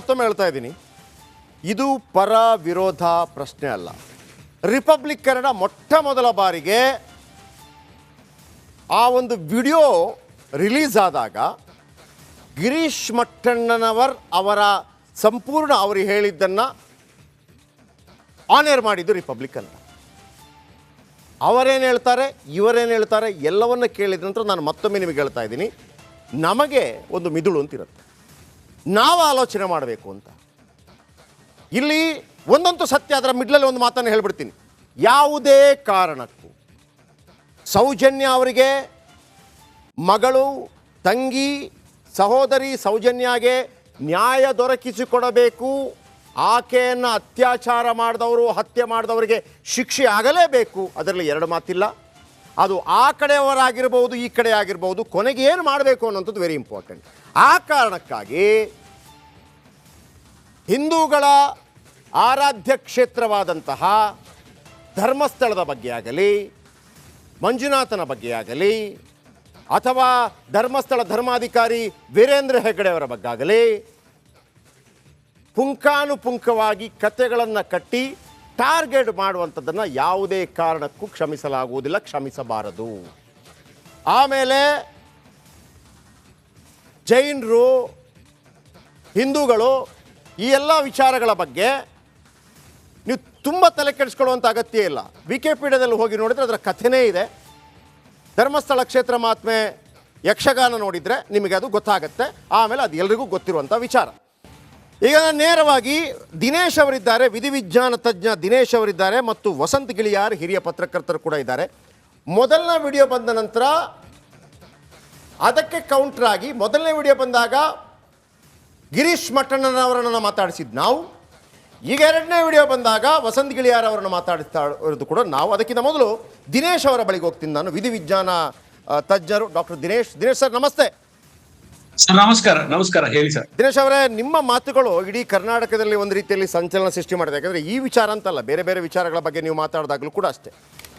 ಮತ್ತೊಮ್ಮೆ ಹೇಳ್ತಾ ಇದ್ದೀನಿ, ಇದು ಪರ ವಿರೋಧ ಪ್ರಶ್ನೆ ಅಲ್ಲ. ರಿಪಬ್ಲಿಕ್ ಕನ್ನಡ ಮೊಟ್ಟ ಮೊದಲ ಬಾರಿಗೆ ಆ ಒಂದು ವಿಡಿಯೋ ರಿಲೀಸ್ ಆದಾಗ ಗಿರೀಶ್ ಮಟ್ಟಣ್ಣನವರ್ ಅವರ ಸಂಪೂರ್ಣ ಅವರು ಹೇಳಿದ್ದನ್ನು ಆನೇರ್ ಮಾಡಿದ್ದು ರಿಪಬ್ಲಿಕ್ ಕನ್ನಡ. ಅವರೇನು ಹೇಳ್ತಾರೆ, ಇವರೇನು ಹೇಳ್ತಾರೆ, ಎಲ್ಲವನ್ನ ಕೇಳಿದ ನಂತರ ನಾನು ಮತ್ತೊಮ್ಮೆ ನಿಮಗೆ ಹೇಳ್ತಾ ಇದ್ದೀನಿ, ನಮಗೆ ಒಂದು ಮಿದುಳು ಅಂತಿರುತ್ತೆ, ನಾವು ಆಲೋಚನೆ ಮಾಡಬೇಕು ಅಂತ. ಇಲ್ಲಿ ಒಂದಂತೂ ಸತ್ಯ, ಅದರ ಮಿಡ್ಲಲ್ಲಿ ಒಂದು ಮಾತನ್ನು ಹೇಳ್ಬಿಡ್ತೀನಿ. ಯಾವುದೇ ಕಾರಣಕ್ಕೂ ಸೌಜನ್ಯ ಅವರಿಗೆ ಮಗಳು, ತಂಗಿ, ಸಹೋದರಿ ಸೌಜನ್ಯಗೆ ನ್ಯಾಯ ದೊರಕಿಸಿಕೊಡಬೇಕು. ಆಕೆಯನ್ನು ಅತ್ಯಾಚಾರ ಮಾಡಿದವರು, ಹತ್ಯೆ ಮಾಡಿದವರಿಗೆ ಶಿಕ್ಷೆ ಆಗಲೇಬೇಕು. ಅದರಲ್ಲಿ ಎರಡು ಮಾತಿಲ್ಲ. ಅದು ಆ ಕಡೆಯವರಾಗಿರ್ಬೋದು, ಈ ಕಡೆ ಆಗಿರ್ಬೋದು, ಕೊನೆಗೆ ಏನು ಮಾಡಬೇಕು ಅನ್ನೋಂಥದ್ದು ವೆರಿ ಇಂಪಾರ್ಟೆಂಟ್. ಆ ಕಾರಣಕ್ಕಾಗಿ ಹಿಂದೂಗಳ ಆರಾಧ್ಯ ಕ್ಷೇತ್ರವಾದಂತಹ ಧರ್ಮಸ್ಥಳದ ಬಗ್ಗೆ ಆಗಲಿ, ಮಂಜುನಾಥನ ಬಗ್ಗೆ ಆಗಲಿ, ಅಥವಾ ಧರ್ಮಸ್ಥಳ ಧರ್ಮಾಧಿಕಾರಿ ವೀರೇಂದ್ರ ಹೆಗ್ಗಡೆಯವರ ಬಗ್ಗೆ ಆಗಲಿ ಪುಂಖಾನುಪುಂಖವಾಗಿ ಕಥೆಗಳನ್ನು ಕಟ್ಟಿ ಟಾರ್ಗೆಟ್ ಮಾಡುವಂಥದ್ದನ್ನು ಯಾವುದೇ ಕಾರಣಕ್ಕೂ ಕ್ಷಮಿಸಲಾಗುವುದಿಲ್ಲ, ಕ್ಷಮಿಸಬಾರದು. ಆಮೇಲೆ ಜೈನರು, ಹಿಂದೂಗಳು ಈ ಎಲ್ಲ ವಿಚಾರಗಳ ಬಗ್ಗೆ ನೀವು ತುಂಬ ತಲೆ ಕೆಡಿಸ್ಕೊಳ್ಳುವಂಥ ಅಗತ್ಯ ಇಲ್ಲ. ವಿಕಿಪೀಡಿಯಾದಲ್ಲಿ ಹೋಗಿ ನೋಡಿದರೆ ಅದರ ಕಥೆನೇ ಇದೆ. ಧರ್ಮಸ್ಥಳ ಕ್ಷೇತ್ರ ಮಹಾತ್ಮೆ ಯಕ್ಷಗಾನ ನೋಡಿದರೆ ನಿಮಗೆ ಅದು ಗೊತ್ತಾಗುತ್ತೆ. ಆಮೇಲೆ ಅದು ಎಲ್ರಿಗೂ ಗೊತ್ತಿರುವಂಥ ವಿಚಾರ. ಈಗ ನೇರವಾಗಿ ದಿನೇಶ್ ಅವರಿದ್ದಾರೆ, ವಿಧಿವಿಜ್ಞಾನ ತಜ್ಞ ದಿನೇಶ್ ಅವರಿದ್ದಾರೆ, ಮತ್ತು ವಸಂತ್ ಗಿಳಿಯಾರ್ ಹಿರಿಯ ಪತ್ರಕರ್ತರು ಕೂಡ ಇದ್ದಾರೆ. ಮೊದಲನೇ ವಿಡಿಯೋ ಬಂದ ನಂತರ ಅದಕ್ಕೆ ಕೌಂಟರ್ ಆಗಿ ಮೊದಲನೇ ವಿಡಿಯೋ ಬಂದಾಗ ಗಿರೀಶ್ ಮಟ್ಟಣ್ಣನವರನ್ನು ಮಾತಾಡಿಸಿದ್ದು ನಾವು. ಈಗ ಎರಡನೇ ವಿಡಿಯೋ ಬಂದಾಗ ವಸಂತ್ ಗಿಳಿಯಾರ್ ಅವರನ್ನು ಮಾತಾಡಿಸ್ತಾ ಇರೋದು ಕೂಡ ನಾವು. ಅದಕ್ಕಿಂತ ಮೊದಲು ದಿನೇಶ್ ಅವರ ಬಳಿಗೆ ಹೋಗ್ತೀನಿ ನಾನು. ವಿಧಿವಿಜ್ಞಾನ ತಜ್ಞರು ಡಾಕ್ಟರ್ ದಿನೇಶ್ ಸರ್, ನಮಸ್ತೆ. ಸರ್ ನಮಸ್ಕಾರ. ನಮಸ್ಕಾರ, ಹೇಳಿ ಸರ್. ದಿನೇಶ್ ಅವರೇ, ನಿಮ್ಮ ಮಾತುಗಳು ಇಡೀ ಕರ್ನಾಟಕದಲ್ಲಿ ಒಂದು ರೀತಿಯಲ್ಲಿ ಸಂಚಲನ ಸೃಷ್ಟಿ ಮಾಡಿದೆ. ಯಾಕಂದರೆ ಈ ವಿಚಾರ ಅಂತಲ್ಲ, ಬೇರೆ ಬೇರೆ ವಿಚಾರಗಳ ಬಗ್ಗೆ ನೀವು ಮಾತಾಡಿದಾಗಲೂ ಕೂಡ ಅಷ್ಟೇ.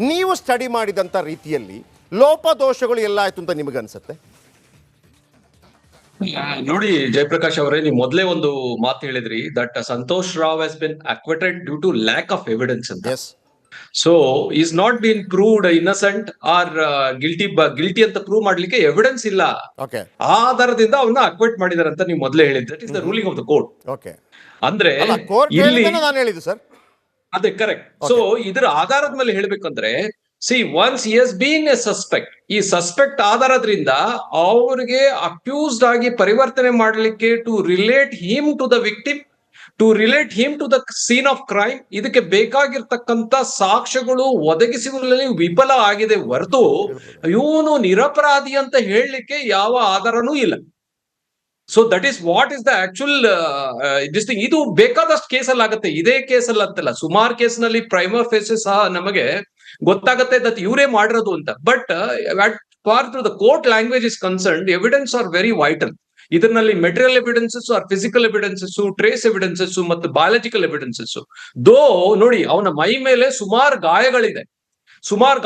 ನೀವು ಸ್ಟಡಿ ಮಾಡಿದಂಥ ರೀತಿಯಲ್ಲಿ ಲೋಪದೋಷಗಳು ಎಲ್ಲ ಆಯಿತು ಅಂತ ನಿಮಗನ್ಸುತ್ತೆ? ನೋಡಿ ಜಯಪ್ರಕಾಶ್ ಅವರೇ, ನೀವು ಮೊದಲೇ ಒಂದು ಮಾತು ಹೇಳಿದ್ರಿ, that Santosh Rao has been acquitted due to lack of evidence ಅಂತ. So is not been proved innocent or guilty ಅಂತ ಪ್ರೂವ್ ಮಾಡ್ಲಿಕ್ಕೆ ಎವಿಡೆನ್ಸ್ ಇಲ್ಲ. ಆ ಆಧಾರದಿಂದ ಅವನ್ನ ಅಕ್ವಿಟ್ ಮಾಡಿದಾರೆ ಅಂತ ನೀವು ಮೊದಲೇ ಹೇಳಿದ್ರಿ. That is the ruling of the court. ಅಂದ್ರೆ ಇಲ್ಲಿ ಅದೇ ಕರೆಕ್ಟ್. ಸೊ ಇದರ ಆಧಾರದ ಮೇಲೆ ಹೇಳ್ಬೇಕಂದ್ರೆ, once he has been a suspect, ಈ ಸಸ್ಪೆಕ್ಟ್ ಆಧಾರದ್ರಿಂದ ಅವ್ರಿಗೆ ಅಕ್ಯೂಸ್ಡ್ ಆಗಿ ಪರಿವರ್ತನೆ ಮಾಡಲಿಕ್ಕೆ to relate him to the victim, to relate him to the scene of crime, ಇದಕ್ಕೆ ಬೇಕಾಗಿರ್ತಕ್ಕಂಥ ಸಾಕ್ಷ್ಯಗಳು ಒದಗಿಸುವಲ್ಲಿ ವಿಫಲ ಆಗಿದೆ ಹೊರತು ಇವನು ನಿರಪರಾಧಿ ಅಂತ ಹೇಳಲಿಕ್ಕೆ ಯಾವ ಆಧಾರನೂ ಇಲ್ಲ. So that is what is the actual this thing. ಇದು ಬೇಕಾದಷ್ಟು ಕೇಸಲ್ಲಿ ಆಗುತ್ತೆ, ಇದೇ ಕೇಸಲ್ಲಿ ಅಂತಲ್ಲ, ಸುಮಾರು ಕೇಸ್ನಲ್ಲಿ ಪ್ರೈಮರ್ ಫೇಸಸ್ ಸಹ ನಮಗೆ ಗೊತ್ತಾಗುತ್ತೆ ದಟ್ ಇವರೇ ಮಾಡಿರೋದು ಅಂತ. But for to the court language is concerned, evidence are very vital. ಇದರಲ್ಲಿ material evidences are physical evidences, trace evidences ಮತ್ತು ಬಯಾಲಜಿಕಲ್ ಎವಿಡೆನ್ಸಸ್. ದೋ ನೋಡಿ, ಅವನ ಮೈ ಮೇಲೆ ಸುಮಾರು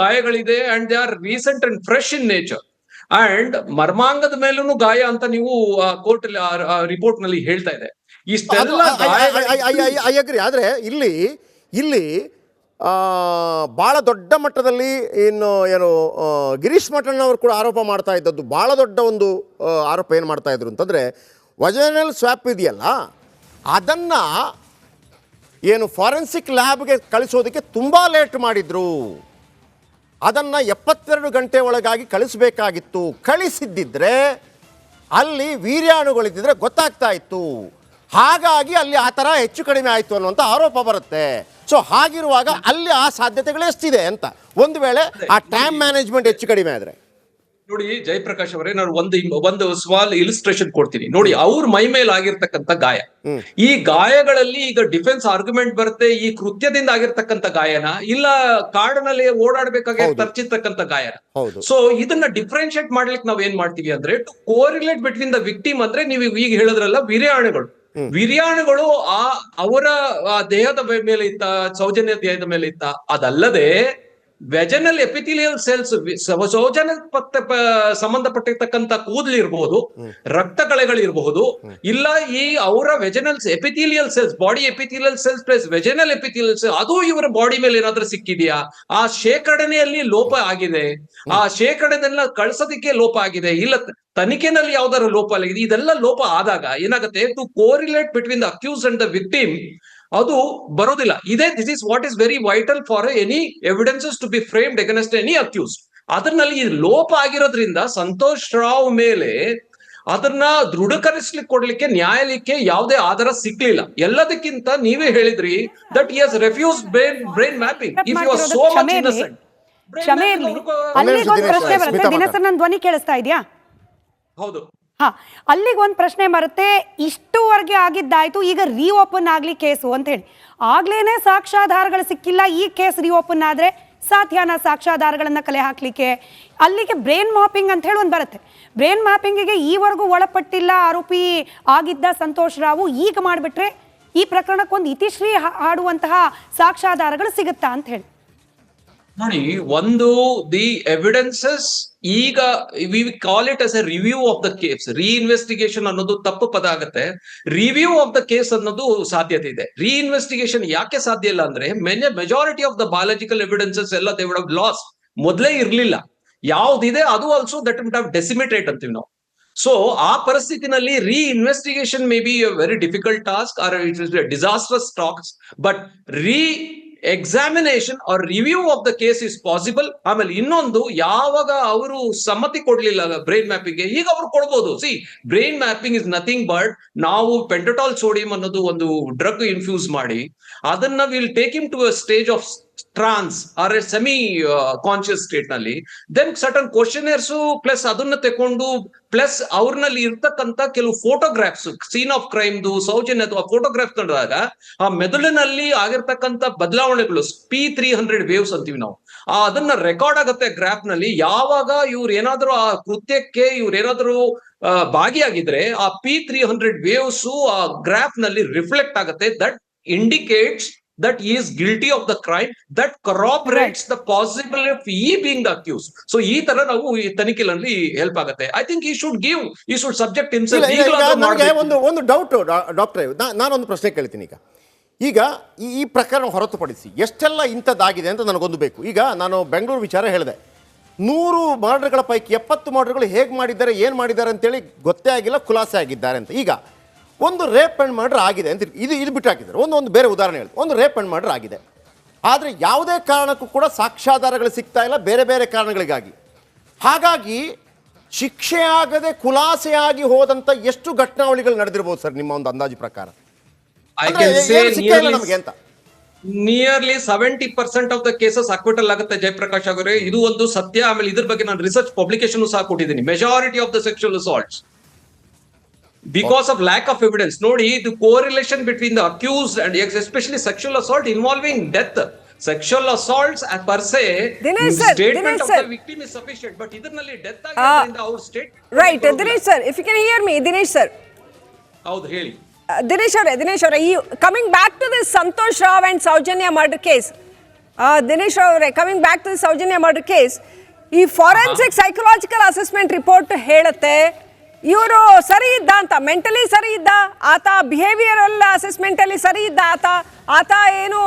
ಗಾಯಗಳಿದೆ and they are recent and fresh in nature. And ಮರ್ಮಾಂಗದ ಮೇಲೂ ಗಾಯ ಅಂತ ನೀವು ಕೋರ್ಟ್ ರಿಪೋರ್ಟ್ ನಲ್ಲಿ ಹೇಳ್ತಾ ಇದೆ. ಇಷ್ಟೆಲ್ಲ ಆದ್ರೆ ಇಲ್ಲಿ ಭಾಳ ದೊಡ್ಡ ಮಟ್ಟದಲ್ಲಿ ಏನು ಗಿರೀಶ್ ಮಟ್ಟಣ್ಣವರು ಕೂಡ ಆರೋಪ ಮಾಡ್ತಾ ಇದ್ದದ್ದು, ಭಾಳ ದೊಡ್ಡ ಒಂದು ಆರೋಪ ಏನು ಮಾಡ್ತಾ ಇದ್ರು ಅಂತಂದರೆ, ವಜೈನಲ್ ಸ್ವ್ಯಾಪ್ ಇದೆಯಲ್ಲ, ಅದನ್ನು ಏನು ಫಾರೆನ್ಸಿಕ್ ಲ್ಯಾಬ್ಗೆ ಕಳಿಸೋದಕ್ಕೆ ತುಂಬ ಲೇಟ್ ಮಾಡಿದ್ರು. ಅದನ್ನು 72 ಗಂಟೆ ಒಳಗಾಗಿ ಕಳಿಸಬೇಕಾಗಿತ್ತು. ಕಳಿಸಿದ್ದಿದ್ರೆ ಅಲ್ಲಿ ವೀರ್ಯಾಣುಗಳಿದ್ದಿದ್ರೆ ಗೊತ್ತಾಗ್ತಾ ಇತ್ತು. ಹಾಗಾಗಿ ಅಲ್ಲಿ ಆ ಥರ ಹೆಚ್ಚು ಕಡಿಮೆ ಆಯಿತು ಅನ್ನುವಂಥ ಆರೋಪ ಬರುತ್ತೆ. ಸೊ ಹಾಗಿರುವಾಗ ಅಲ್ಲಿ ಆ ಸಾಧ್ಯತೆಗಳು ಎಷ್ಟಿದೆ ಅಂತ, ಒಂದು ವೇಳೆ ಆ ಟೈಮ್ ಮ್ಯಾನೇಜ್ಮೆಂಟ್ ಹೆಚ್ಚು ಕಡಿಮೆ ಆದರೆ. ನೋಡಿ ಜಯಪ್ರಕಾಶ್ ಅವರೇ, ನಾನು ಒಂದು ಸ್ಮಾಲ್ ಇಲಿಸ್ಟ್ರೇಷನ್ ಕೊಡ್ತೀನಿ ನೋಡಿ. ಅವ್ರ ಮೈ ಮೇಲೆ ಆಗಿರ್ತಕ್ಕಂಥ ಗಾಯ, ಈ ಗಾಯಗಳಲ್ಲಿ ಈಗ ಡಿಫೆನ್ಸ್ ಆರ್ಗ್ಯುಮೆಂಟ್ ಬರುತ್ತೆ, ಈ ಕೃತ್ಯದಿಂದ ಆಗಿರ್ತಕ್ಕಂಥ ಗಾಯನ ಇಲ್ಲ ಕಾಡಿನಲ್ಲಿ ಓಡಾಡ್ಬೇಕಾಗಿ ತರ್ಚಿರ್ತಕ್ಕಂಥ ಗಾಯನ. ಸೊ ಇದನ್ನ ಡಿಫ್ರೆನ್ಶಿಯೇಟ್ ಮಾಡ್ಲಿಕ್ಕೆ ನಾವ್ ಏನ್ ಮಾಡ್ತೀವಿ ಅಂದ್ರೆ, to correlate between the victim, ಅಂದ್ರೆ ನೀವು ಈಗ ಹೇಳಿದ್ರಲ್ಲ ವೀರ್ಯಾಣುಗಳು ಅವರ ದೇಹದ ಮೇಲೆ ಇತ್ತ, ಸೌಜನ್ಯ ದೇಹದ ಮೇಲೆ ಇತ್ತ. ಅದಲ್ಲದೆ ವೆಜನಲ್ ಎಪಿಥಿಲಿಯಲ್ ಸೆಲ್ಸ್, ಶೋಚನ ಸಂಬಂಧಪಟ್ಟಿರ್ತಕ್ಕಂಥ ಕೂದಲಿರ್ಬಹುದು, ರಕ್ತ ಕಳೆಗಳಿರಬಹುದು, ಇಲ್ಲ ಈ ಅವರ vaginal epithelial cells, body epithelial cells plus vaginal epithelial cells, ಅದು ಇವರ ಬಾಡಿ ಮೇಲೆ ಏನಾದ್ರೂ ಸಿಕ್ಕಿದೆಯಾ, ಆ ಶೇಖರಣೆಯಲ್ಲಿ ಲೋಪ ಆಗಿದೆ, ಆ ಶೇಖರಣೆಲ್ಲ ಕಳ್ಸೋದಿಕ್ಕೆ ಲೋಪ ಆಗಿದೆ, ಇಲ್ಲ ತನಿಖೆನಲ್ಲಿ ಯಾವ್ದಾದ್ರು ಲೋಪ ಆಗಿದೆ, ಇದೆಲ್ಲ ಲೋಪ ಆದಾಗ ಏನಾಗುತ್ತೆ, to correlate between the accuse and the victim ಅದು ಬರೋದಿಲ್ಲ. This is what is very vital for any evidences to be framed against any accuse. ಅದರಲ್ಲಿ ಈ ಲೋಪ ಆಗಿರೋದ್ರಿಂದ ಸಂತೋಷ್ ರಾವ್ ಮೇಲೆ ಅದನ್ನ ದೃಢೀಕರಿಸ್ಲಿಕ್ಕೆ ಕೊಡ್ಲಿಕ್ಕೆ ನ್ಯಾಯಾಲಯಕ್ಕೆ ಯಾವುದೇ ಆಧಾರ ಸಿಕ್ಲಿಲ್ಲ. ಎಲ್ಲದಕ್ಕಿಂತ ನೀವೇ ಹೇಳಿದ್ರಿ that he has refused brain mapping. If you are so much innocent, ಕ್ಷಮೆ ಇರ್ಲಿ, ಅಲ್ಲಿಗೊಂದು ಪ್ರಶ್ನೆ ಬರುತ್ತೆ. ದಿನಸರ್, ನನ್ನ ಧ್ವನಿ ಕೇಳಿಸ್ತಾ ಇದೆಯಾ? ಹೌದು. ಅಲ್ಲಿಗೊಂದು ಪ್ರಶ್ನೆ ಬರುತ್ತೆ, ಇಷ್ಟುವರೆಗೆ ಆಗಿದ್ದಾಯ್ತು, ಈಗ ರೀಓಪನ್ ಆಗ್ಲಿ ಕೇಸು ಅಂತ ಹೇಳಿ, ಆಗ್ಲೇನೆ ಸಾಕ್ಷ್ಯಾಧಾರಗಳು ಸಿಕ್ಕಿಲ್ಲ, ಈ ಕೇಸ್ ರೀಓಪನ್ ಆದ್ರೆ ಸಾಧ್ಯನಾ ಸಾಕ್ಷ್ಯಾಧಾರಗಳನ್ನ ಕಲೆ ಹಾಕ್ಲಿಕ್ಕೆ? ಅಲ್ಲಿಗೆ ಬ್ರೈನ್ ಮ್ಯಾಪಿಂಗ್ ಅಂತ ಹೇಳಿ ಒಂದು ಬರುತ್ತೆ. ಬ್ರೈನ್ ಮ್ಯಾಪಿಂಗಿಗೆ ಈವರೆಗೂ ಒಳಪಟ್ಟಿಲ್ಲ ಆರೋಪಿ ಆಗಿದ್ದ ಸಂತೋಷ್ ರಾವು, ಈಗ ಮಾಡಿಬಿಟ್ರೆ ಈ ಪ್ರಕರಣಕ್ಕೊಂದು ಇತಿಶ್ರೀ ಹಾಡುವಂತಹ ಸಾಕ್ಷ್ಯಾಧಾರಗಳು ಸಿಗುತ್ತಾ ಅಂತ ಹೇಳಿ. ನೋಡಿ, ಒಂದು ದಿ ಎವಿಡೆನ್ಸಸ್, ಈಗ we call it as A review of the case. Reinvestigation ಅನ್ನೋದು ತಪ್ಪು ಪದ ಆಗುತ್ತೆ. ರಿವ್ಯೂ ಆಫ್ ದ ಕೇಸ್ ಅನ್ನೋದು ಸಾಧ್ಯತೆ ಇದೆ. ರೀಇನ್ವೆಸ್ಟಿಗೇಷನ್ ಯಾಕೆ ಸಾಧ್ಯ ಇಲ್ಲ ಅಂದ್ರೆ, majority of the biological evidences ಎಲ್ಲ ದೇ ವುಡ್ ಹ್ಯಾವ್ ಲಾಸ್ಟ್, ಮೊದಲೇ ಇರ್ಲಿಲ್ಲ. ಯಾವ್ದಿದೆ ಅದು also that would have decimated ಅಂತೀವಿ ನಾವು. ಸೊ ಆ ಪರಿಸ್ಥಿತಿನಲ್ಲಿ reinvestigation may be a very difficult task or it is a disastrous task, but examination or review of the case is possible. ಆಮೇಲೆ ಇನ್ನೊಂದು, ಯಾವಾಗ ಅವರು ಸಮ್ಮತಿ ಕೊಡ್ಲಿಲ್ಲ ಬ್ರೈನ್ ಮ್ಯಾಪಿಂಗ್, ಈಗ ಅವ್ರು ಕೊಡ್ಬೋದು. See, brain mapping is nothing but, ನಾವು ಪೆಂಟಟಾಲ್ ಸೋಡಿಯಂ ಅನ್ನೋದು ಒಂದು ಡ್ರಗ್ ಇನ್ಫ್ಯೂಸ್ ಮಾಡಿ ಅದನ್ನ will take him to a stage of trance or a semi conscious state ನಲ್ಲಿ, ದೆನ್ ಸರ್ಟನ್ ಕ್ವಶನೇರ್ಸ್ ಪ್ಲಸ್ ಅದನ್ನ ತಕೊಂಡು ಪ್ಲಸ್ ಅವ್ರನಲ್ಲಿ ಇರ್ತಕ್ಕಂತ ಕೆಲವು ಫೋಟೋಗ್ರಾಫ್ಸ್, ಸೀನ್ ಆಫ್ ಕ್ರೈಮ್ದು, ಸೌಜನ್ಯ ಅಥವಾ ಫೋಟೋಗ್ರಾಫ್ಸ್ ನೋಡಿದಾಗ ಆ ಮೆದುಳಿನಲ್ಲಿ ಆಗಿರ್ತಕ್ಕಂಥ ಬದಲಾವಣೆಗಳು, P300 ವೇವ್ಸ್ ಅಂತೀವಿ ನಾವು, ಅದನ್ನ ರೆಕಾರ್ಡ್ ಆಗುತ್ತೆ ಗ್ರಾಫ್ ನಲ್ಲಿ. ಯಾವಾಗ ಇವ್ರು ಏನಾದ್ರು ಆ ಕೃತ್ಯಕ್ಕೆ ಏನಾದ್ರು ಭಾಗಿಯಾಗಿದ್ರೆ ಆ P300 ವೇವ್ಸ್ ಆ ಗ್ರಾಫ್ ನಲ್ಲಿ ರಿಫ್ಲೆಕ್ಟ್ ಆಗುತ್ತೆ. That indicates that he is guilty of the crime, that corroborates the possibility of he being the accused. So ee tara ನಾವು ಈ ತನಿಖೆಯಲ್ಲಿ ಹೆಲ್ಪ್ ಆಗುತ್ತೆ. I think he should subject himself. ನನಗೆ ಒಂದು doubt doctor, ನಾನೊಂದು ಪ್ರಶ್ನೆ ಕೇಳ್ತೀನಿ. ಈಗ ಈ ಪ್ರಕರಣ ಹೊರತುಪಡಿಸಿ ಎಷ್ಟೆಲ್ಲ ಇಂಥದ್ದಾಗಿದೆ ಅಂತ ನನಗೊಂದು ಬೇಕು. ಈಗ ನಾನು ಬೆಂಗಳೂರು ವಿಚಾರ ಹೇಳಿದೆ, 100 ಮರ್ಡರ್ಗಳ ಪೈಕಿ 70 ಮರ್ಡರ್ಗಳು ಹೇಗೆ ಮಾಡಿದ್ದಾರೆ, ಏನು ಮಾಡಿದ್ದಾರೆ ಅಂತೇಳಿ ಗೊತ್ತೇ ಆಗಿಲ್ಲ, ಖುಲಾಸೆ ಆಗಿದ್ದಾರೆ ಅಂತ. ಈಗ ಒಂದು ರೇಪ್ ಆ್ಯಂಡ್ ಮರ್ಡರ್ ಆಗಿದೆ ಅಂತ ಇದು ಬಿಟ್ಟು ಹಾಕಿದ್ದಾರೆ. ಒಂದು ಬೇರೆ ಉದಾಹರಣೆ ಹೇಳಿ, ಒಂದು ರೇಪ್ ಆ್ಯಂಡ್ ಮರ್ಡರ್ ಆಗಿದೆ, ಆದರೆ ಯಾವುದೇ ಕಾರಣಕ್ಕೂ ಕೂಡ ಸಾಕ್ಷ್ಯಾಧಾರಗಳು ಸಿಗ್ತಾ ಇಲ್ಲ, ಬೇರೆ ಬೇರೆ ಕಾರಣಗಳಿಗಾಗಿ. ಹಾಗಾಗಿ ಶಿಕ್ಷೆ ಆಗದೆ ಖುಲಾಸೆಯಾಗಿ ಹೋದಂಥ ಎಷ್ಟು ಘಟನಾವಳಿಗಳು ನಡೆದಿರ್ಬೋದು ಸರ್ ನಿಮ್ಮ ಒಂದು ಅಂದಾಜು ಪ್ರಕಾರ? ನಮಗೆ ಅಂತ nearly 70% of the cases acquittal ಆಗುತ್ತೆ ಜಯಪ್ರಕಾಶ್ ಅವರೇ. ಇದು ಒಂದು ಸತ್ಯ. ಆಮೇಲೆ ಇದ್ರ ಬಗ್ಗೆ ನಾನು ರಿಸರ್ಚ್ ಪಬ್ಲಿಕೇಶನ್ ಸಹ ಕೊಟ್ಟಿದ್ದೀನಿ. Majority of the sexual assaults, because of lack of evidence. Nodi, the correlation between the accused and especially sexual assault involving death, sexual assaults per se, statement of the victim is sufficient, but idernalli death agidrinda our state. Right, Dinesh sir, if you can hear me, Dinesh sir. Howd heli. Dinesh sir, coming back to this Santosh Rao and Saujanya murder case, Dinesh sir, coming back to the Saujanya murder case, ಈ forensic psychological assessment report ಹೇಳುತ್ತೆ ಇವರು ಸರಿ ಇದ್ದ ಅಂತ, mentally ಸರಿ ಇದ್ದ ಆತ, behavioural assessment ಅಲ್ಲಿ ಸರಿ ಇದ್ದ ಆತ ಏನು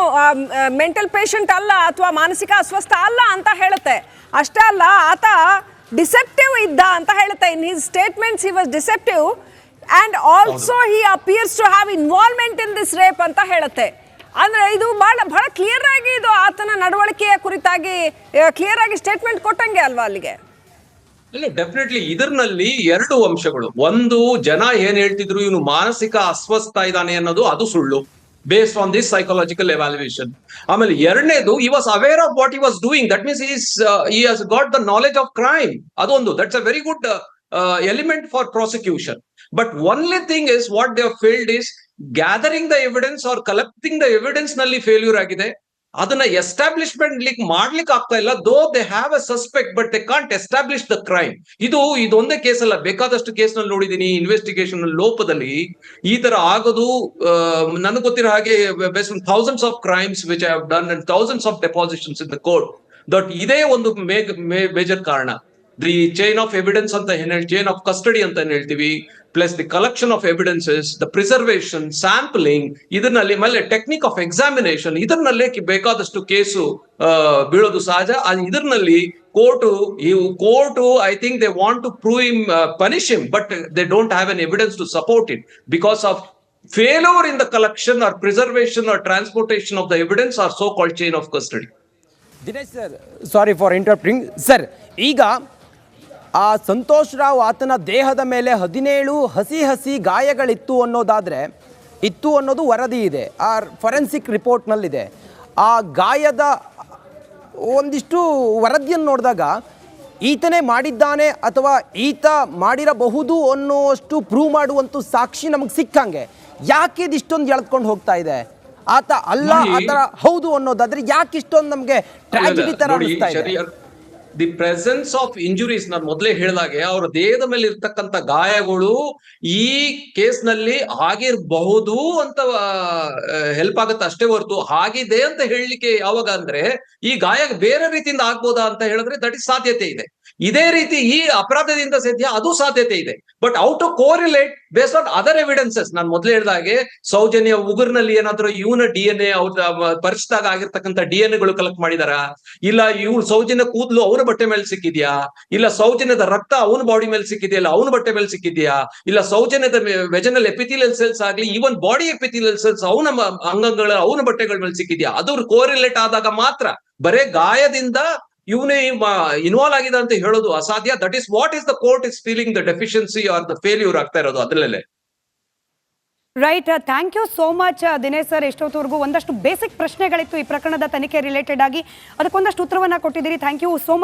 ಮೆಂಟಲ್ ಪೇಷಂಟ್ ಅಲ್ಲ ಅಥವಾ ಮಾನಸಿಕ ಅಸ್ವಸ್ಥ ಅಲ್ಲ ಅಂತ ಹೇಳುತ್ತೆ. ಅಷ್ಟೇ ಅಲ್ಲ, ಆತ ಡಿಸೆಪ್ಟಿವ್ ಇದ್ದ ಅಂತ ಹೇಳುತ್ತೆ. In his statements he was deceptive and also he appears to have involvement in this rape ಅಂತ ಹೇಳುತ್ತೆ. ಅಂದ್ರೆ ಇದು ಬಹಳ ಕ್ಲಿಯರ್ ಆಗಿ ಇದು ಆತನ ನಡವಳಿಕೆಯ ಕುರಿತಾಗಿ ಕ್ಲಿಯರ್ ಆಗಿ ಸ್ಟೇಟ್ಮೆಂಟ್ ಕೊಟ್ಟಂಗೆ ಅಲ್ವಾ ಅಲ್ಲಿಗೆ? ಇಲ್ಲ, ಡೆಫಿನೆಟ್ಲಿ ಇದರಲ್ಲಿ 2 ಅಂಶಗಳು. ಒಂದು, ಜನ ಏನ್ ಹೇಳ್ತಿದ್ರು ಇವನು ಮಾನಸಿಕ ಅಸ್ವಸ್ಥ ಇದ್ದಾನೆ ಅನ್ನೋದು ಅದು ಸುಳ್ಳು, based on this psychological evaluation. ಆಮೇಲೆ ಎರಡನೇದು, he was aware of what he was doing, that means he has got the knowledge of crime. ಅದೊಂದು, that's a very good element for prosecution. But only thing is what they have failed is gathering the evidence or collecting the evidence ನಲ್ಲಿ failure ಆಗಿದೆ. ಅದನ್ನ establishment ಮಾಡ್ಲಿಕ್ಕೆ ಆಗ್ತಾ ಇಲ್ಲ. Though they have a suspect but they can't establish the crime. ಇದೊಂದೇ case ಅಲ್ಲ, ಬೇಕಾದಷ್ಟು case ನಲ್ಲಿ ನೋಡಿದೀನಿ. ಇನ್ವೆಸ್ಟಿಗೇಷನ್ ಲೋಪದಲ್ಲಿ ಈ ತರ ಆಗೋದು ನನಗೆ ಗೊತ್ತಿರೋ ಹಾಗೆ thousands of crimes which I have done and thousands of ಡೆಪಾಸಿಷನ್ಸ್ in the court. That ಇದೇ ಒಂದು ಮೇಜರ್ ಕಾರಣ. ದಿ ಚೈನ್ ಆಫ್ ಎವಿಡೆನ್ಸ್ ಅಂತ ಚೈನ್ ಆಫ್ ಕಸ್ಟಡಿ ಅಂತ ಹೇಳ್ತೀವಿ, plus the collection of evidences, the preservation, sampling, ಇದರಲ್ಲಿ ಮೇಲೆ ಟೆಕ್ನಿಕ್ ಆಫ್ ಎಕ್ಸಾಮಿನೇಷನ್, ಇದರಲ್ಲಿ ಬೇಕಾದಷ್ಟು ಕೇಸು ಬೀಳೋದು ಸಹಜ. ಇದರಲ್ಲಿ court I think they want to prove him, punish him, but they don't have an evidence to support it because of failure in the collection or preservation or transportation of the evidence or so-called chain of custody. Dinesh sir, sorry for interrupting sir. ಈಗ ಆ ಸಂತೋಷ್ ರಾವ್ ಆತನ ದೇಹದ ಮೇಲೆ 17 ಹಸಿ ಗಾಯಗಳಿತ್ತು ಅನ್ನೋದು ವರದಿ ಇದೆ, ಆ ಫೊರೆನ್ಸಿಕ್ ರಿಪೋರ್ಟ್ನಲ್ಲಿದೆ. ಆ ಗಾಯದ ಒಂದಿಷ್ಟು ವರದಿಯನ್ನು ನೋಡಿದಾಗ ಈತನೇ ಮಾಡಿದ್ದಾನೆ ಅಥವಾ ಈತ ಮಾಡಿರಬಹುದು ಅನ್ನೋಷ್ಟು ಪ್ರೂವ್ ಮಾಡುವಂಥ ಸಾಕ್ಷಿ ನಮಗೆ ಸಿಕ್ಕಂಗೆ ಯಾಕೆ ಇದಿಷ್ಟೊಂದು ಎಳ್ಕೊಂಡು ಹೋಗ್ತಾ ಇದೆ? ಆತ ಅಲ್ಲ ಆ ಥರ ಹೌದು ಅನ್ನೋದಾದ್ರೆ ಯಾಕೆ ಇಷ್ಟೊಂದು ನಮಗೆ ಟ್ರಾಜಿಡಿ ತರ ಅನಿಸ್ತಾ ಇದೆ? ದಿ ಪ್ರೆಸೆನ್ಸ್ ಆಫ್ ಇಂಜುರೀಸ್, ನಾನು ಮೊದಲೇ ಹೇಳಿದಾಗೆ ಅವರ ದೇಹದ ಮೇಲೆ ಇರ್ತಕ್ಕಂಥ ಗಾಯಗಳು ಈ ಕೇಸ್ ನಲ್ಲಿ ಆಗಿರಬಹುದು ಅಂತ ಹೆಲ್ಪ್ ಆಗುತ್ತೆ ಅಷ್ಟೇ ಹೊರತು ಆಗಿದೆ ಅಂತ ಹೇಳಲಿಕ್ಕೆ ಯಾವಾಗ ಅಂದ್ರೆ ಈ ಗಾಯ ಬೇರೆ ರೀತಿಯಿಂದ ಆಗ್ಬೋದಾ ಅಂತ ಹೇಳಿದ್ರೆ ದಟ್ ಇಸ್ ಸಾಧ್ಯತೆ ಇದೆ. ಇದೇ ರೀತಿ ಈ ಅಪರಾಧದಿಂದ ಸದ್ಯ ಅದು ಸಾಧ್ಯತೆ ಇದೆ. But ought to correlate based on other evidences, ನಾನು ಮೊದಲೇ ಹೇಳಿದಾಗೆ ಸೌಜನ್ಯ ಉಗುರ್ನಲ್ಲಿ ಏನಾದ್ರೂ ಇವನ DNA ಅವ್ರ ಪರಿಚಿತಾಗ ಆಗಿರ್ತಕ್ಕಂಥ DNA ಗಳು ಕಲೆಕ್ಟ್ ಮಾಡಿದಾರ, ಇಲ್ಲ ಇವ್ರು ಸೌಜನ್ಯ ಕೂದಲು ಅವನ ಬಟ್ಟೆ ಮೇಲೆ ಸಿಕ್ಕಿದ್ಯಾ, ಇಲ್ಲ ಸೌಜನ್ಯದ ರಕ್ತ ಅವನ ಬಾಡಿ ಮೇಲೆ ಸಿಕ್ಕಿದ್ಯಾ, ಇಲ್ಲ ಅವನ ಬಟ್ಟೆ ಮೇಲೆ ಸಿಕ್ಕಿದ್ಯಾ, ಇಲ್ಲ ಸೌಜನ್ಯದ ವೆಜನಲ್ ಎಪಿಥಿಲಿಯಲ್ ಸೆಲ್ಸ್ ಆಗ್ಲಿ, ಈವನ್ ಬಾಡಿ ಎಪಿಥಿಲಿಯಲ್ ಸೆಲ್ಸ್ ಅವನ ಅಂಗಗಳ ಅವನ ಬಟ್ಟೆಗಳ ಮೇಲೆ ಸಿಕ್ಕಿದ್ಯಾ, ಅದು ಕೋರಿಲೇಟ್ ಆದಾಗ ಮಾತ್ರ. ಬರೇ ಗಾಯದಿಂದ ಇವನೇ ಇನ್ವಾಲ್ವ್ ಆಗಿದೆ ಅಂತ ಹೇಳೋದು ಅಸಾಧ್ಯ. That is what is the court is feeling the deficiency or the failure ಆಗ್ತಾ ಇರೋದು ಅದ್ರಲ್ಲೇ. Right, thank you so much Dinesh sir. ಎಷ್ಟೊತ್ತವರೆಗೂ ಒಂದಷ್ಟು ಬೇಸಿಕ್ ಪ್ರಶ್ನೆಗಳಿತ್ತು ಈ ಪ್ರಕರಣದ ತನಿಖೆ ರಿಲೇಟೆಡ್ ಆಗಿ, ಅದಕ್ಕೊಂದಷ್ಟು ಉತ್ತರವನ್ನ ಕೊಟ್ಟಿದ್ದೀರಿ. Thank you so much.